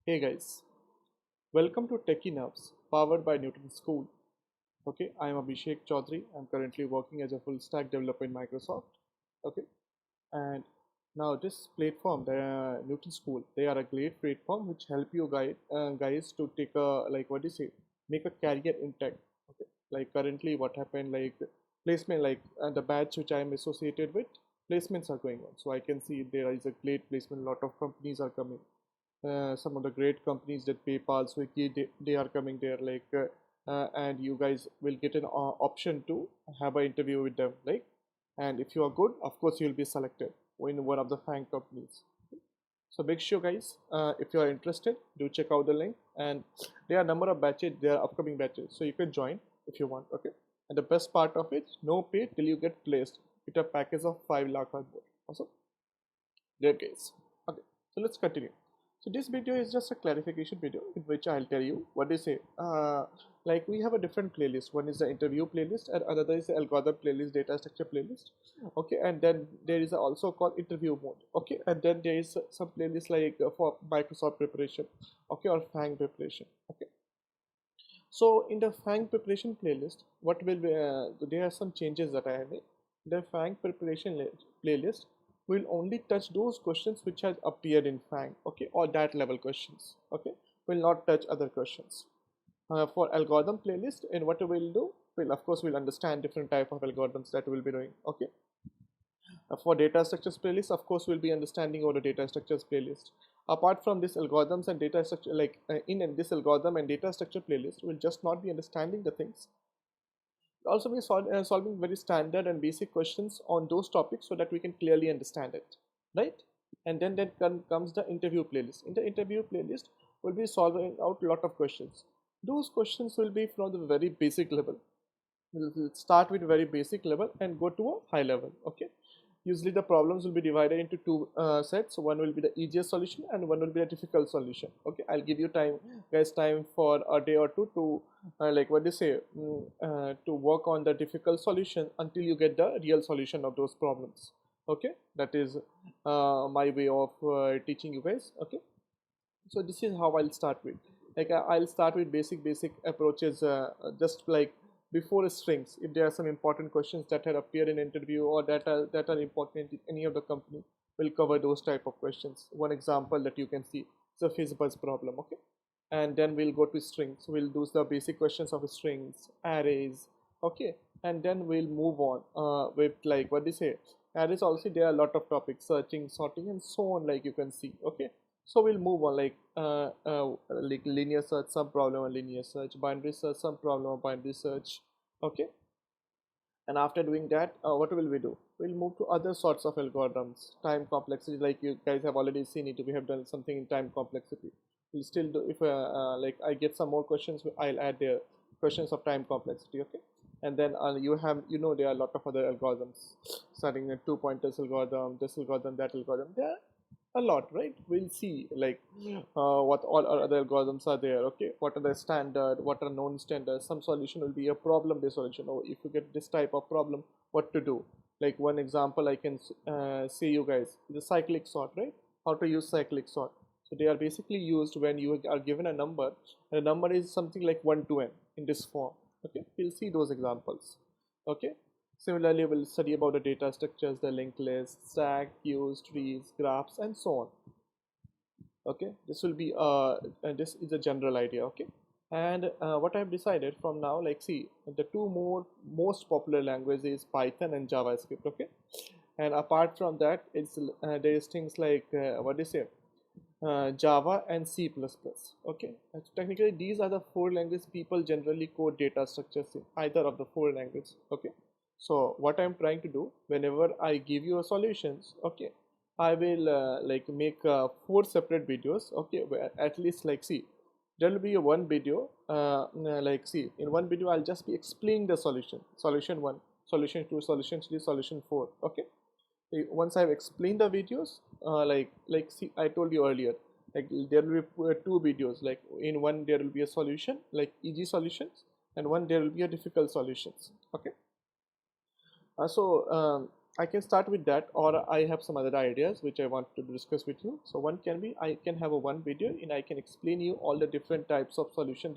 Hey guys, welcome to Techie Nerves, powered by Newton School. Okay, I am Abhishek Chaudhary. I'm currently working as a full stack developer in Microsoft. Okay, and now this platform, the Newton School, they are a great platform which help you guys to take a make a career in tech. Okay, like currently what happened, like placement, like the batch which I am associated with, placements are going on. So I can see there is a great placement. A lot of companies are coming, some of the great companies that PayPal, Swiggy, they are coming there, and you guys will get an option to have an interview with them, like, and if you are good, of course you'll be selected in one of the FANG companies. So make sure guys, if you are interested, do check out the link, and there are a number of batches, there are upcoming batches, so you can join if you want. Okay, and the best part of it, no pay till you get placed with a package of 5 lakh or more. Awesome. Great guys. Okay, so let's continue. So this video is just a clarification video in which I'll tell you what they say. Like we have a different playlist. One is the interview playlist and another is the algorithm playlist, data structure playlist. Okay, and then there is also called interview mode. Okay, and then there is some playlist like for Microsoft preparation. Okay, or FANG preparation. Okay. So in the FANG preparation playlist, what will be, there are some changes that I have made. The FANG preparation playlist will only touch those questions which has appeared in FANG, okay, or that level questions, okay, will not touch other questions. For algorithm playlist, and what we'll do, we'll of course we'll understand different type of algorithms that we'll be doing, okay. For data structures playlist, of course, we'll be understanding about the data structures playlist. Apart from this algorithms and data structure, in this algorithm and data structure playlist, we'll just not be understanding the things. We'll also be solving very standard and basic questions on those topics so that we can clearly understand it, right? And then comes the interview playlist. In the interview playlist, we'll be solving out a lot of questions. Those questions will be from the very basic level. We'll start with very basic level and go to a high level, okay. Usually the problems will be divided into two sets. One will be the easiest solution and one will be a difficult solution. Okay, I'll give you time for a day or two to to work on the difficult solution until you get the real solution of those problems. Okay, that is my way of teaching you guys. Okay, so this is how I'll start with. I'll start with basic approaches, just like before strings. If there are some important questions that had appeared in interview or that are important in any of the company, we'll cover those type of questions. One example that you can see is a fizzbuzz problem, okay? And then we'll go to strings. We'll do the basic questions of strings, arrays, okay? And then we'll move on with like what they say. Arrays also, there are a lot of topics, searching, sorting, and so on, like you can see, okay? So we'll move on like linear search, some problem on linear search, binary search, some problem on binary search, okay. And after doing that, what will we do? We'll move to other sorts of algorithms, time complexity, like you guys have already seen it. We have done something in time complexity. We'll still do, if like I get some more questions, I'll add the questions of time complexity, okay. And then there are a lot of other algorithms, starting at two pointers algorithm, this algorithm, that algorithm. There are a lot, right? We'll see like what all our other algorithms are there, okay. What are the standard, what are known standards. Some solution will be a problem based solution, or if you get this type of problem, what to do. Like one example I can say you guys, the cyclic sort, right? How to use cyclic sort. So they are basically used when you are given a number, and the number is something like 1 to n in this form, okay. We'll see those examples, okay. Similarly, we'll study about the data structures, the linked list, stack, queues, trees, graphs, and so on. Okay, this will be this is a general idea. Okay, and what I've decided from now, like, see, the two most popular languages is Python and JavaScript. Okay, and apart from that, there is things like what do you say, Java and C++. Okay, and so technically these are the four languages people generally code data structures in, either of the four languages. Okay, so what I'm trying to do, whenever I give you a solutions, okay, I will like make four separate videos. Okay, where at least, like, see, there will be a one video, like, see, in one video I'll just be explaining the solution 1, solution 2, solution 3, solution 4. Okay, once I've explained the videos, see, I told you earlier, like there will be two videos. Like in one there will be a solution, like easy solutions, and one there will be a difficult solutions. Okay, so I can start with that, or I have some other ideas which I want to discuss with you. So one can be, I can have a one video and I can explain you all the different types of solution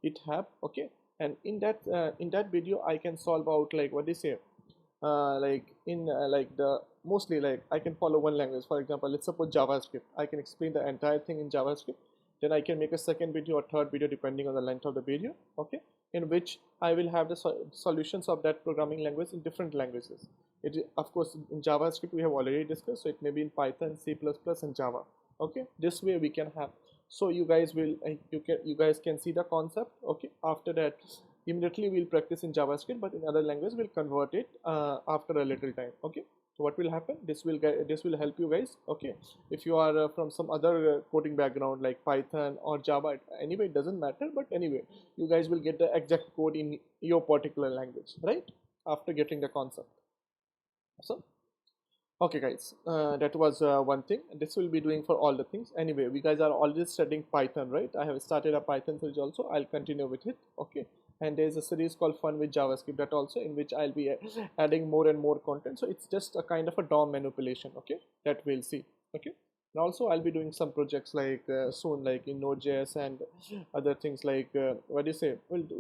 it have, okay. And in that video I can solve out, like what they say, like in like the mostly, like I can follow one language. For example, let's suppose JavaScript. I can explain the entire thing in JavaScript. Then I can make a second video or third video depending on the length of the video, okay, in which I will have the solutions of that programming language in different languages. Of course, in JavaScript we have already discussed, so it may be in Python, C++, and Java. Okay, this way we can have. So you guys will you guys can see the concept. Okay, after that immediately we'll practice in JavaScript, but in other language we'll convert it after a little time. Okay, so what will happen, this will help you guys. Okay, if you are from some other coding background like Python or Java, anyway it doesn't matter, but anyway you guys will get the exact code in your particular language, right, after getting the concept. So okay guys, that was one thing. This will be doing for all the things. Anyway, we guys are already studying Python, right? I have started a Python series also. I'll continue with it. Okay, and there's a series called Fun with JavaScript, that also, in which I'll be adding more and more content. So it's just a kind of a DOM manipulation, okay, that we'll see. Okay, and also I'll be doing some projects like soon, like in Node.js and other things like what do you say,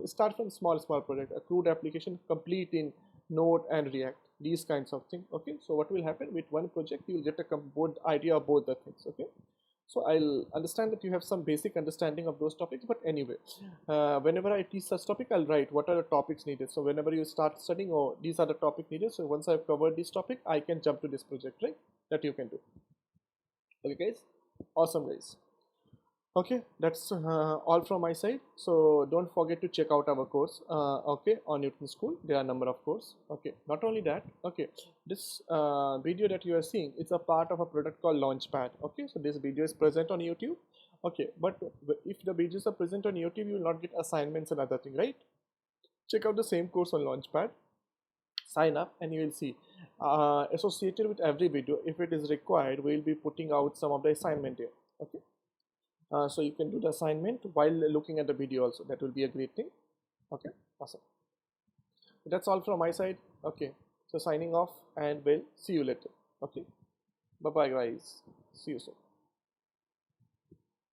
start from small project, a crude application complete in Node and React, these kinds of things. Okay, so what will happen with one project, you will get a both idea of both the things. Okay, so I'll understand that you have some basic understanding of those topics, but anyway, whenever I teach such topic, I'll write what are the topics needed. So whenever you start studying, oh, these are the topic needed, so once I've covered this topic, I can jump to this project, right, that you can do. Okay guys, awesome guys. Okay, that's all from my side. So don't forget to check out our course, okay, on Newton School. There are a number of course. Okay, not only that, okay, this video that you are seeing, it's a part of a product called Launchpad. Okay, so this video is present on YouTube. Okay, but if the videos are present on YouTube, you will not get assignments and other thing, right? Check out the same course on Launchpad, sign up, and you will see associated with every video, if it is required, we will be putting out some of the assignment here. Okay, so you can do the assignment while looking at the video also. That will be a great thing. Okay, awesome. That's all from my side. Okay, so signing off, and we'll see you later. Okay, bye bye guys, see you soon.